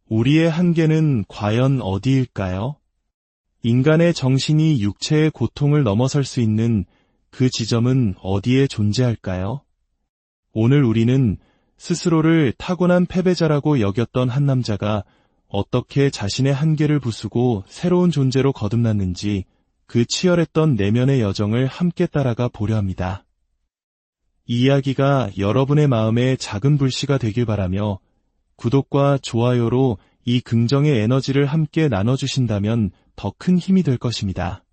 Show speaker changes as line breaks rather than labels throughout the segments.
우리의 한계는 과연 어디일까요? 인간의 정신이 육체의 고통을 넘어설 수 있는 그 지점은 어디에 존재할까요? 오늘 우리는 스스로를 타고난 패배자라고 여겼던 한 남자가 어떻게 자신의 한계를 부수고 새로운 존재로 거듭났는지 그 치열했던 내면의 여정을 함께 따라가 보려 합니다. 이 이야기가 여러분의 마음에 작은 불씨가 되길 바라며 구독과 좋아요로 이 긍정의 에너지를 함께 나눠주신다면 더 큰 힘이 될 것입니다.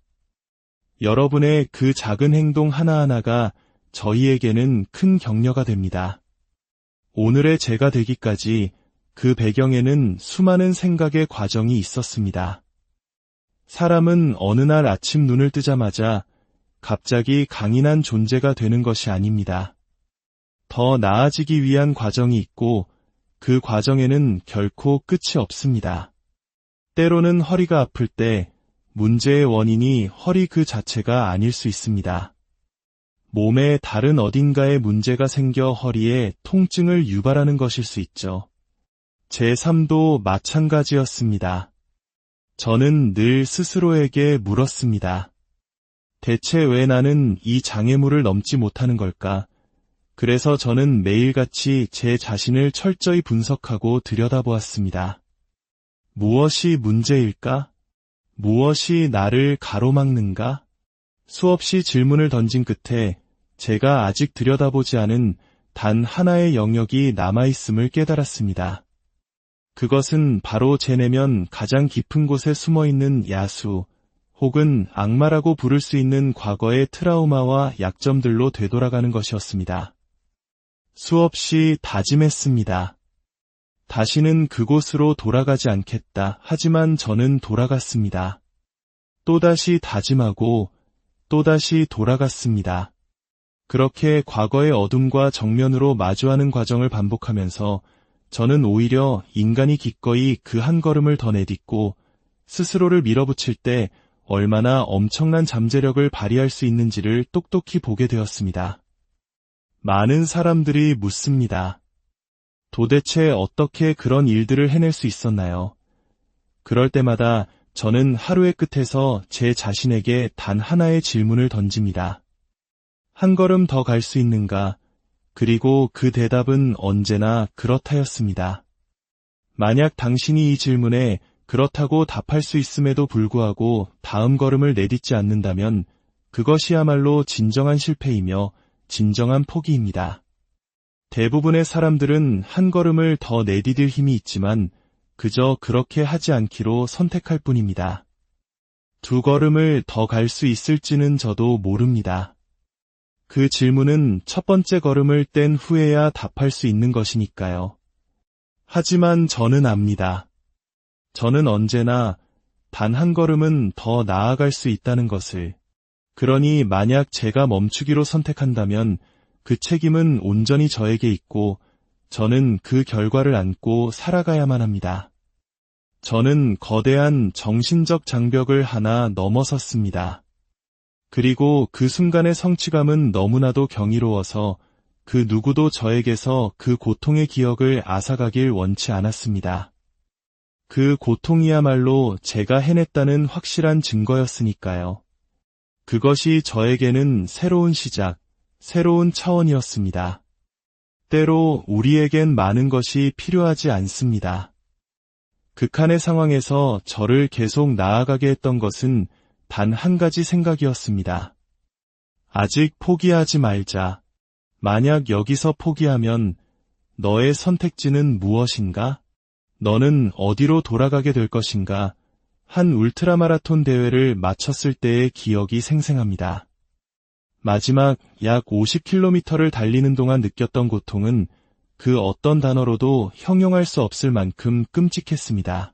여러분의 그 작은 행동 하나하나가 저희에게는 큰 격려가 됩니다. 오늘의 제가 되기까지 그 배경에는 수많은 생각의 과정이 있었습니다. 사람은 어느 날 아침 눈을 뜨자마자 갑자기 강인한 존재가 되는 것이 아닙니다. 더 나아지기 위한 과정이 있고 그 과정에는 결코 끝이 없습니다. 때로는 허리가 아플 때 문제의 원인이 허리 그 자체가 아닐 수 있습니다. 몸의 다른 어딘가에 문제가 생겨 허리에 통증을 유발하는 것일 수 있죠. 제 삶도 마찬가지였습니다. 저는 늘 스스로에게 물었습니다. 대체 왜 나는 이 장애물을 넘지 못하는 걸까? 그래서 저는 매일같이 제 자신을 철저히 분석하고 들여다보았습니다. 무엇이 문제일까? 무엇이 나를 가로막는가? 수없이 질문을 던진 끝에 제가 아직 들여다보지 않은 단 하나의 영역이 남아있음을 깨달았습니다. 그것은 바로 제 내면 가장 깊은 곳에 숨어있는 야수, 혹은 악마라고 부를 수 있는 과거의 트라우마와 약점들로 되돌아가는 것이었습니다. 수없이 다짐했습니다. 다시는 그곳으로 돌아가지 않겠다. 하지만 저는 돌아갔습니다. 또다시 다짐하고 또다시 돌아갔습니다. 그렇게 과거의 어둠과 정면으로 마주하는 과정을 반복하면서 저는 오히려 인간이 기꺼이 그 한 걸음을 더 내딛고 스스로를 밀어붙일 때 얼마나 엄청난 잠재력을 발휘할 수 있는지를 똑똑히 보게 되었습니다. 많은 사람들이 묻습니다. 도대체 어떻게 그런 일들을 해낼 수 있었나요? 그럴 때마다 저는 하루의 끝에서 제 자신에게 단 하나의 질문을 던집니다. 한 걸음 더 갈 수 있는가? 그리고 그 대답은 언제나 그렇다였습니다. 만약 당신이 이 질문에 그렇다고 답할 수 있음에도 불구하고 다음 걸음을 내딛지 않는다면 그것이야말로 진정한 실패이며 진정한 포기입니다. 대부분의 사람들은 한 걸음을 더 내디딜 힘이 있지만 그저 그렇게 하지 않기로 선택할 뿐입니다. 두 걸음을 더 갈 수 있을지는 저도 모릅니다. 그 질문은 첫 번째 걸음을 뗀 후에야 답할 수 있는 것이니까요. 하지만 저는 압니다. 저는 언제나 단 한 걸음은 더 나아갈 수 있다는 것을. 그러니 만약 제가 멈추기로 선택한다면 그 책임은 온전히 저에게 있고 저는 그 결과를 안고 살아가야만 합니다. 저는 거대한 정신적 장벽을 하나 넘어섰습니다. 그리고 그 순간의 성취감은 너무나도 경이로워서 그 누구도 저에게서 그 고통의 기억을 앗아가길 원치 않았습니다. 그 고통이야말로 제가 해냈다는 확실한 증거였으니까요. 그것이 저에게는 새로운 시작, 새로운 차원이었습니다. 때로 우리에겐 많은 것이 필요하지 않습니다. 극한의 상황에서 저를 계속 나아가게 했던 것은 단 한 가지 생각이었습니다. 아직 포기하지 말자. 만약 여기서 포기하면 너의 선택지는 무엇인가? 너는 어디로 돌아가게 될 것인가? 한 울트라마라톤 대회를 마쳤을 때의 기억이 생생합니다. 마지막 약 50km를 달리는 동안 느꼈던 고통은 그 어떤 단어로도 형용할 수 없을 만큼 끔찍했습니다.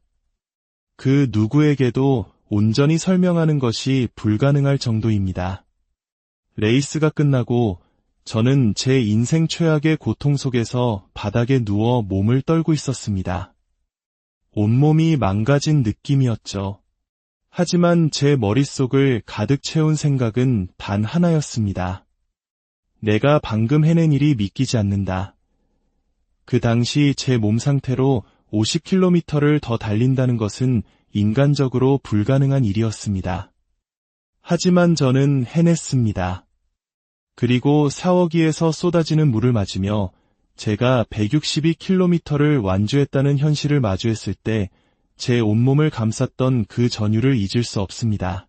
그 누구에게도 온전히 설명하는 것이 불가능할 정도입니다. 레이스가 끝나고 저는 제 인생 최악의 고통 속에서 바닥에 누워 몸을 떨고 있었습니다. 온몸이 망가진 느낌이었죠. 하지만 제 머릿속을 가득 채운 생각은 단 하나였습니다. 내가 방금 해낸 일이 믿기지 않는다. 그 당시 제 몸 상태로 50km를 더 달린다는 것은 인간적으로 불가능한 일이었습니다. 하지만 저는 해냈습니다. 그리고 샤워기에서 쏟아지는 물을 맞으며 제가 162km를 완주했다는 현실을 마주했을 때 제 온몸을 감쌌던 그 전율을 잊을 수 없습니다.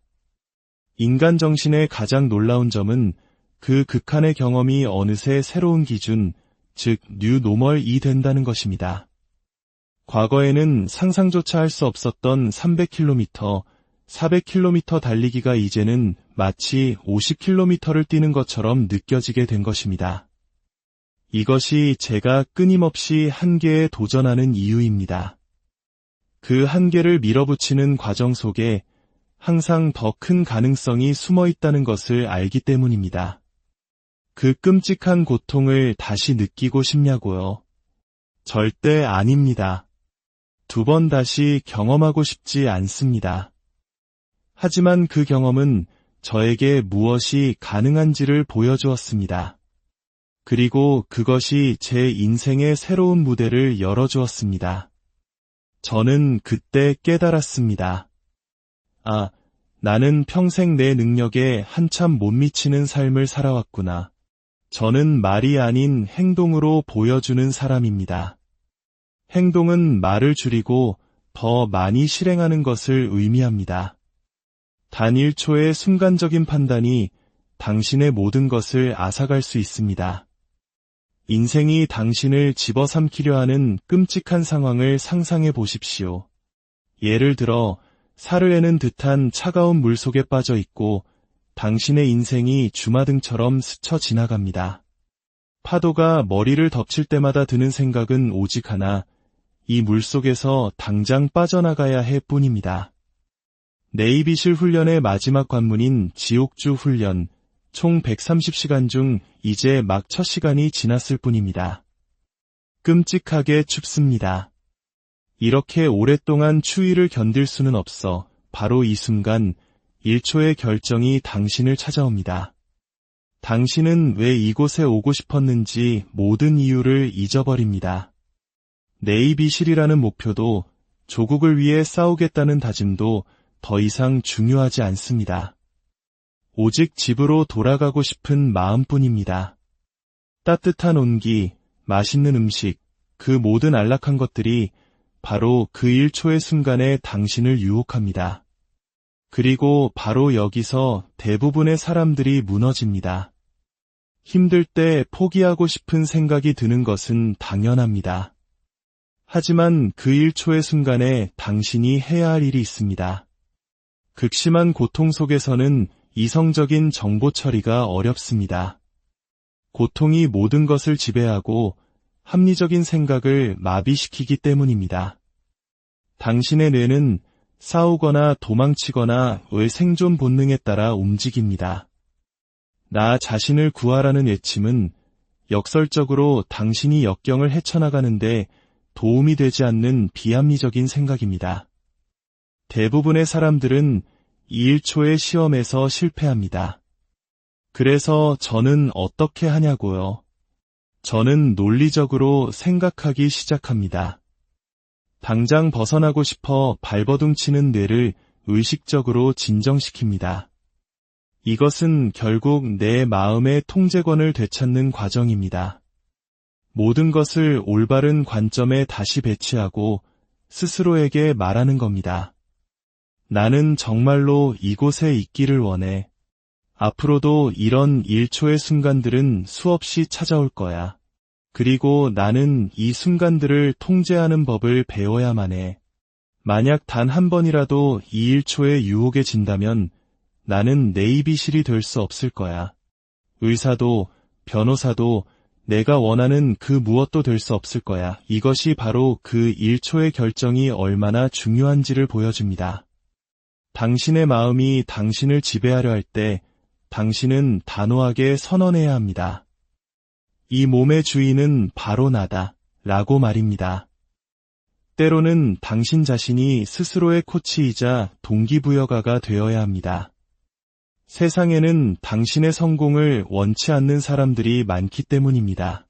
인간 정신의 가장 놀라운 점은 그 극한의 경험이 어느새 새로운 기준, 즉 뉴노멀이 된다는 것입니다. 과거에는 상상조차 할 수 없었던 300km, 400km 달리기가 이제는 마치 50km를 뛰는 것처럼 느껴지게 된 것입니다. 이것이 제가 끊임없이 한계에 도전하는 이유입니다. 그 한계를 밀어붙이는 과정 속에 항상 더 큰 가능성이 숨어 있다는 것을 알기 때문입니다. 그 끔찍한 고통을 다시 느끼고 싶냐고요? 절대 아닙니다. 2번 다시 경험하고 싶지 않습니다. 하지만 그 경험은 저에게 무엇이 가능한지를 보여주었습니다. 그리고 그것이 제 인생의 새로운 무대를 열어주었습니다. 저는 그때 깨달았습니다. 아, 나는 평생 내 능력에 한참 못 미치는 삶을 살아왔구나. 저는 말이 아닌 행동으로 보여주는 사람입니다. 행동은 말을 줄이고 더 많이 실행하는 것을 의미합니다. 단 1초의 순간적인 판단이 당신의 모든 것을 앗아갈 수 있습니다. 인생이 당신을 집어삼키려 하는 끔찍한 상황을 상상해 보십시오. 예를 들어 사르르는 듯한 차가운 물 속에 빠져 있고 당신의 인생이 주마등처럼 스쳐 지나갑니다. 파도가 머리를 덮칠 때마다 드는 생각은 오직 하나, 이 물속에서 당장 빠져나가야 할 뿐입니다. 네이비실 훈련의 마지막 관문인 지옥주 훈련, 총 130시간 중 이제 막 첫 시간이 지났을 뿐입니다. 끔찍하게 춥습니다. 이렇게 오랫동안 추위를 견딜 수는 없어 바로 이 순간 1초의 결정이 당신을 찾아옵니다. 당신은 왜 이곳에 오고 싶었는지 모든 이유를 잊어버립니다. 네이비실이라는 목표도 조국을 위해 싸우겠다는 다짐도 더 이상 중요하지 않습니다. 오직 집으로 돌아가고 싶은 마음뿐입니다. 따뜻한 온기, 맛있는 음식, 그 모든 안락한 것들이 바로 그 1초의 순간에 당신을 유혹합니다. 그리고 바로 여기서 대부분의 사람들이 무너집니다. 힘들 때 포기하고 싶은 생각이 드는 것은 당연합니다. 하지만 그 1초의 순간에 당신이 해야 할 일이 있습니다. 극심한 고통 속에서는 이성적인 정보 처리가 어렵습니다. 고통이 모든 것을 지배하고 합리적인 생각을 마비시키기 때문입니다. 당신의 뇌는 싸우거나 도망치거나 의 생존 본능에 따라 움직입니다. 나 자신을 구하라는 외침은 역설적으로 당신이 역경을 헤쳐나가는데 도움이 되지 않는 비합리적인 생각입니다. 대부분의 사람들은 이 1초의 시험에서 실패합니다. 그래서 저는 어떻게 하냐고요? 저는 논리적으로 생각하기 시작합니다. 당장 벗어나고 싶어 발버둥치는 뇌를 의식적으로 진정시킵니다. 이것은 결국 내 마음의 통제권을 되찾는 과정입니다. 모든 것을 올바른 관점에 다시 배치하고 스스로에게 말하는 겁니다. 나는 정말로 이곳에 있기를 원해. 앞으로도 이런 1초의 순간들은 수없이 찾아올 거야. 그리고 나는 이 순간들을 통제하는 법을 배워야만 해. 만약 단 한 번이라도 이 1초의 유혹에 진다면 나는 네이비실이 될 수 없을 거야. 의사도, 변호사도, 내가 원하는 그 무엇도 될 수 없을 거야. 이것이 바로 그 1초의 결정이 얼마나 중요한지를 보여줍니다. 당신의 마음이 당신을 지배하려 할 때 당신은 단호하게 선언해야 합니다. 이 몸의 주인은 바로 나다 라고 말입니다. 때로는 당신 자신이 스스로의 코치이자 동기부여가가 되어야 합니다. 세상에는 당신의 성공을 원치 않는 사람들이 많기 때문입니다.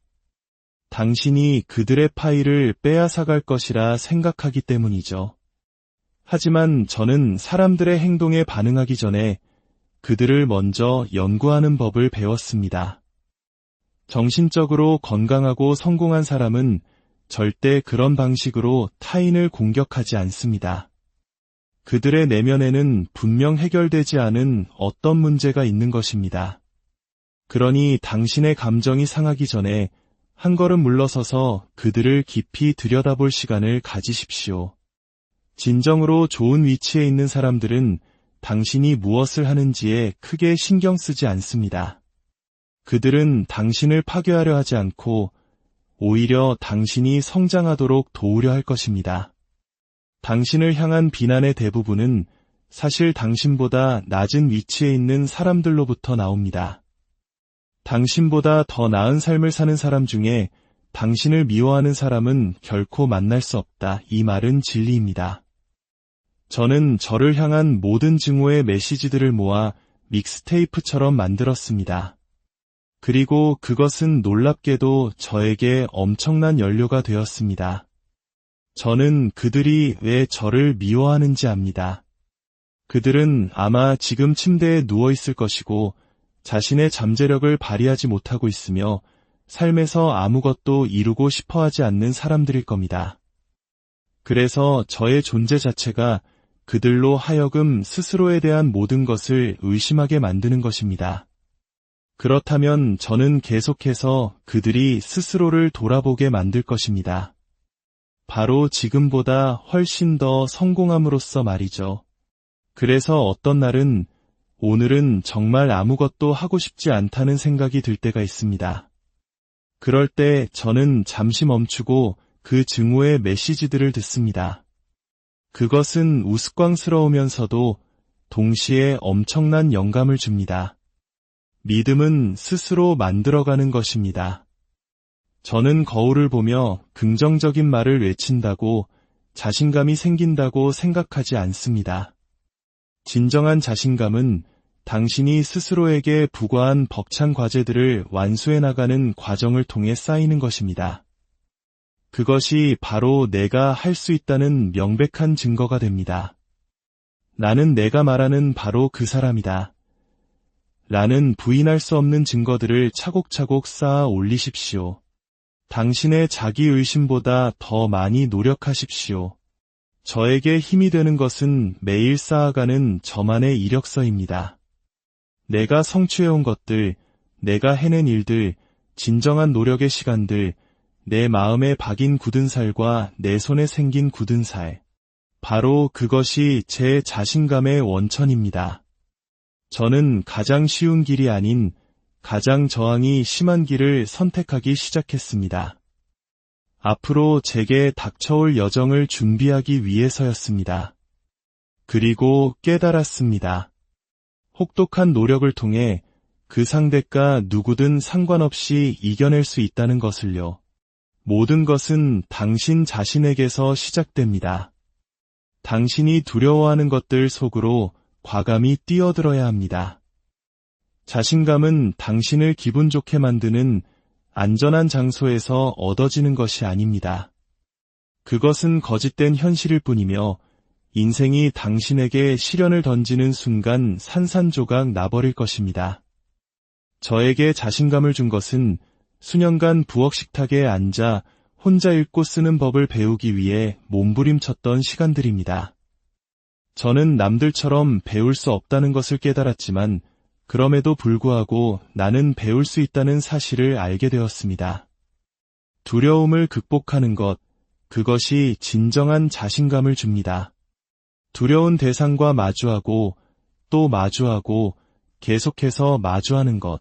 당신이 그들의 파일을 빼앗아갈 것이라 생각하기 때문이죠. 하지만 저는 사람들의 행동에 반응하기 전에 그들을 먼저 연구하는 법을 배웠습니다. 정신적으로 건강하고 성공한 사람은 절대 그런 방식으로 타인을 공격하지 않습니다. 그들의 내면에는 분명 해결되지 않은 어떤 문제가 있는 것입니다. 그러니 당신의 감정이 상하기 전에 한 걸음 물러서서 그들을 깊이 들여다볼 시간을 가지십시오. 진정으로 좋은 위치에 있는 사람들은 당신이 무엇을 하는지에 크게 신경 쓰지 않습니다. 그들은 당신을 파괴하려 하지 않고 오히려 당신이 성장하도록 도우려 할 것입니다. 당신을 향한 비난의 대부분은 사실 당신보다 낮은 위치에 있는 사람들로부터 나옵니다. 당신보다 더 나은 삶을 사는 사람 중에 당신을 미워하는 사람은 결코 만날 수 없다. 이 말은 진리입니다. 저는 저를 향한 모든 증오의 메시지들을 모아 믹스테이프처럼 만들었습니다. 그리고 그것은 놀랍게도 저에게 엄청난 연료가 되었습니다. 저는 그들이 왜 저를 미워하는지 압니다. 그들은 아마 지금 침대에 누워 있을 것이고 자신의 잠재력을 발휘하지 못하고 있으며 삶에서 아무것도 이루고 싶어 하지 않는 사람들일 겁니다. 그래서 저의 존재 자체가 그들로 하여금 스스로에 대한 모든 것을 의심하게 만드는 것입니다. 그렇다면 저는 계속해서 그들이 스스로를 돌아보게 만들 것입니다. 바로 지금보다 훨씬 더 성공함으로써 말이죠. 그래서 어떤 날은 오늘은 정말 아무것도 하고 싶지 않다는 생각이 들 때가 있습니다. 그럴 때 저는 잠시 멈추고 그 증오의 메시지들을 듣습니다. 그것은 우스꽝스러우면서도 동시에 엄청난 영감을 줍니다. 믿음은 스스로 만들어가는 것입니다. 저는 거울을 보며 긍정적인 말을 외친다고 자신감이 생긴다고 생각하지 않습니다. 진정한 자신감은 당신이 스스로에게 부과한 벅찬 과제들을 완수해 나가는 과정을 통해 쌓이는 것입니다. 그것이 바로 내가 할 수 있다는 명백한 증거가 됩니다. 나는 내가 말하는 바로 그 사람이다. 라는 부인할 수 없는 증거들을 차곡차곡 쌓아 올리십시오. 당신의 자기의심보다 더 많이 노력하십시오. 저에게 힘이 되는 것은 매일 쌓아가는 저만의 이력서입니다. 내가 성취해온 것들, 내가 해낸 일들, 진정한 노력의 시간들, 내 마음에 박인 굳은 살과 내 손에 생긴 굳은 살. 바로 그것이 제 자신감의 원천입니다. 저는 가장 쉬운 길이 아닌 가장 저항이 심한 길을 선택하기 시작했습니다. 앞으로 제게 닥쳐올 여정을 준비하기 위해서였습니다. 그리고 깨달았습니다. 혹독한 노력을 통해 그 상대가 누구든 상관없이 이겨낼 수 있다는 것을요. 모든 것은 당신 자신에게서 시작됩니다. 당신이 두려워하는 것들 속으로 과감히 뛰어들어야 합니다. 자신감은 당신을 기분 좋게 만드는 안전한 장소에서 얻어지는 것이 아닙니다. 그것은 거짓된 현실일 뿐이며 인생이 당신에게 시련을 던지는 순간 산산조각 나버릴 것입니다. 저에게 자신감을 준 것은 수년간 부엌 식탁에 앉아 혼자 읽고 쓰는 법을 배우기 위해 몸부림쳤던 시간들입니다. 저는 남들처럼 배울 수 없다는 것을 깨달았지만 그럼에도 불구하고 나는 배울 수 있다는 사실을 알게 되었습니다. 두려움을 극복하는 것, 그것이 진정한 자신감을 줍니다. 두려운 대상과 마주하고 또 마주하고 계속해서 마주하는 것.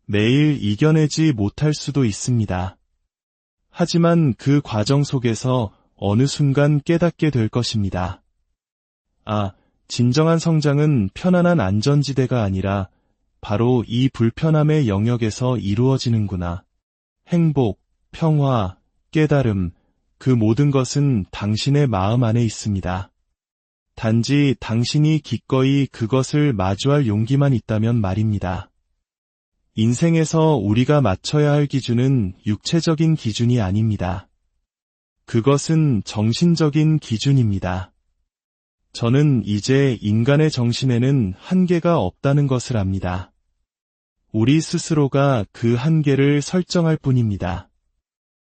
매일 이겨내지 못할 수도 있습니다. 하지만 그 과정 속에서 어느 순간 깨닫게 될 것입니다. 아, 진정한 성장은 편안한 안전지대가 아니라 바로 이 불편함의 영역에서 이루어지는구나. 행복, 평화, 깨달음, 그 모든 것은 당신의 마음 안에 있습니다. 단지 당신이 기꺼이 그것을 마주할 용기만 있다면 말입니다. 인생에서 우리가 맞춰야 할 기준은 육체적인 기준이 아닙니다. 그것은 정신적인 기준입니다. 저는 이제 인간의 정신에는 한계가 없다는 것을 압니다. 우리 스스로가 그 한계를 설정할 뿐입니다.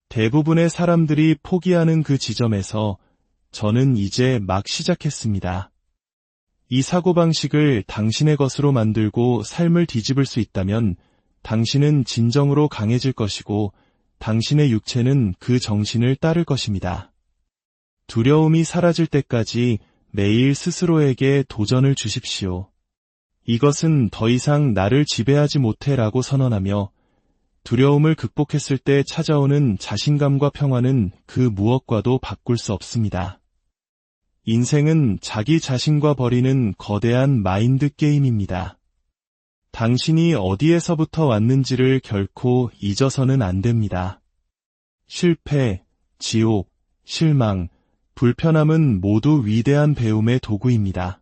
대부분의 사람들이 포기하는 그 지점에서 저는 이제 막 시작했습니다. 이 사고방식을 당신의 것으로 만들고 삶을 뒤집을 수 있다면 당신은 진정으로 강해질 것이고 당신의 육체는 그 정신을 따를 것입니다. 두려움이 사라질 때까지 매일 스스로에게 도전을 주십시오. 이것은 더 이상 나를 지배하지 못해라고 선언하며 두려움을 극복했을 때 찾아오는 자신감과 평화는 그 무엇과도 바꿀 수 없습니다. 인생은 자기 자신과 벌이는 거대한 마인드 게임입니다. 당신이 어디에서부터 왔는지를 결코 잊어서는 안 됩니다. 실패, 지옥, 실망, 불편함은 모두 위대한 배움의 도구입니다.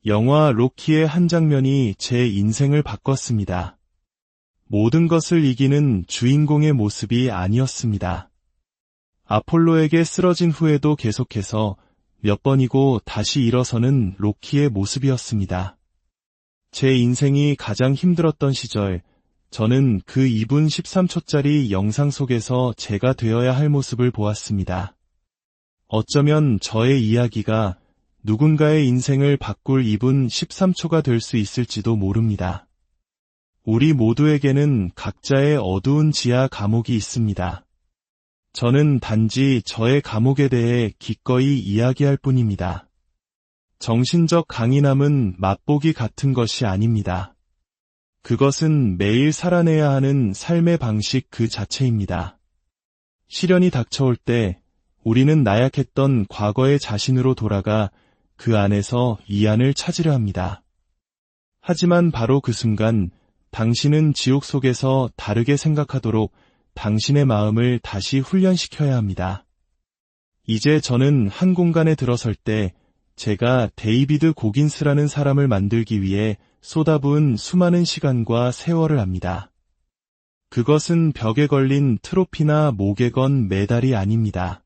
영화 로키의 한 장면이 제 인생을 바꿨습니다. 모든 것을 이기는 주인공의 모습이 아니었습니다. 아폴로에게 쓰러진 후에도 계속해서 몇 번이고 다시 일어서는 로키의 모습이었습니다. 제 인생이 가장 힘들었던 시절, 저는 그 2분 13초짜리 영상 속에서 제가 되어야 할 모습을 보았습니다. 어쩌면 저의 이야기가 누군가의 인생을 바꿀 2분 13초가 될 수 있을지도 모릅니다. 우리 모두에게는 각자의 어두운 지하 감옥이 있습니다. 저는 단지 저의 감옥에 대해 기꺼이 이야기할 뿐입니다. 정신적 강인함은 맛보기 같은 것이 아닙니다. 그것은 매일 살아내야 하는 삶의 방식 그 자체입니다. 시련이 닥쳐올 때 우리는 나약했던 과거의 자신으로 돌아가 그 안에서 위안을 찾으려 합니다. 하지만 바로 그 순간 당신은 지옥 속에서 다르게 생각하도록 당신의 마음을 다시 훈련시켜야 합니다. 이제 저는 한 공간에 들어설 때 제가 데이비드 고긴스라는 사람을 만들기 위해 쏟아부은 수많은 시간과 세월을 합니다. 그것은 벽에 걸린 트로피나 목에 건 메달이 아닙니다.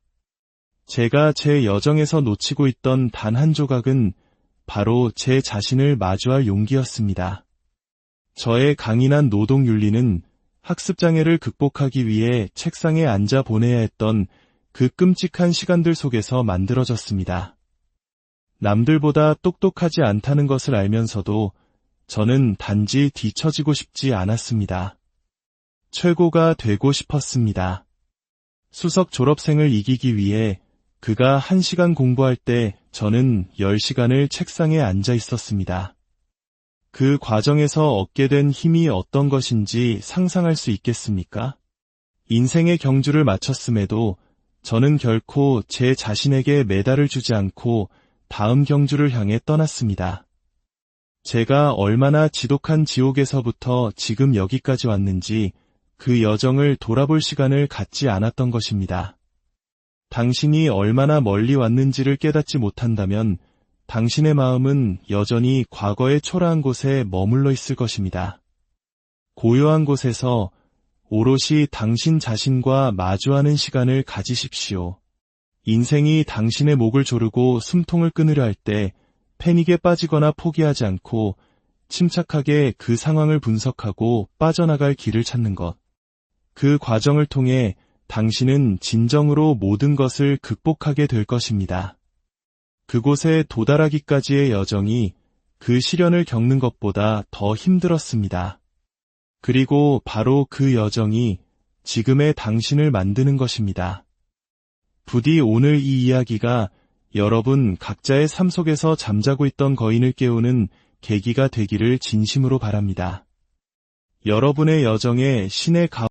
제가 제 여정에서 놓치고 있던 단 한 조각은 바로 제 자신을 마주할 용기였습니다. 저의 강인한 노동 윤리는 학습장애를 극복하기 위해 책상에 앉아 보내야 했던 그 끔찍한 시간들 속에서 만들어졌습니다. 남들보다 똑똑하지 않다는 것을 알면서도 저는 단지 뒤처지고 싶지 않았습니다. 최고가 되고 싶었습니다. 수석 졸업생을 이기기 위해 그가 1시간 공부할 때 저는 10시간을 책상에 앉아 있었습니다. 그 과정에서 얻게 된 힘이 어떤 것인지 상상할 수 있겠습니까? 인생의 경주를 마쳤음에도 저는 결코 제 자신에게 메달을 주지 않고 다음 경주를 향해 떠났습니다. 제가 얼마나 지독한 지옥에서부터 지금 여기까지 왔는지 그 여정을 돌아볼 시간을 갖지 않았던 것입니다. 당신이 얼마나 멀리 왔는지를 깨닫지 못한다면 당신의 마음은 여전히 과거의 초라한 곳에 머물러 있을 것입니다. 고요한 곳에서 오롯이 당신 자신과 마주하는 시간을 가지십시오. 인생이 당신의 목을 조르고 숨통을 끊으려 할 때 패닉에 빠지거나 포기하지 않고 침착하게 그 상황을 분석하고 빠져나갈 길을 찾는 것. 그 과정을 통해 당신은 진정으로 모든 것을 극복하게 될 것입니다. 그곳에 도달하기까지의 여정이 그 시련을 겪는 것보다 더 힘들었습니다. 그리고 바로 그 여정이 지금의 당신을 만드는 것입니다. 부디 오늘 이 이야기가 여러분 각자의 삶 속에서 잠자고 있던 거인을 깨우는 계기가 되기를 진심으로 바랍니다. 여러분의 여정에 신의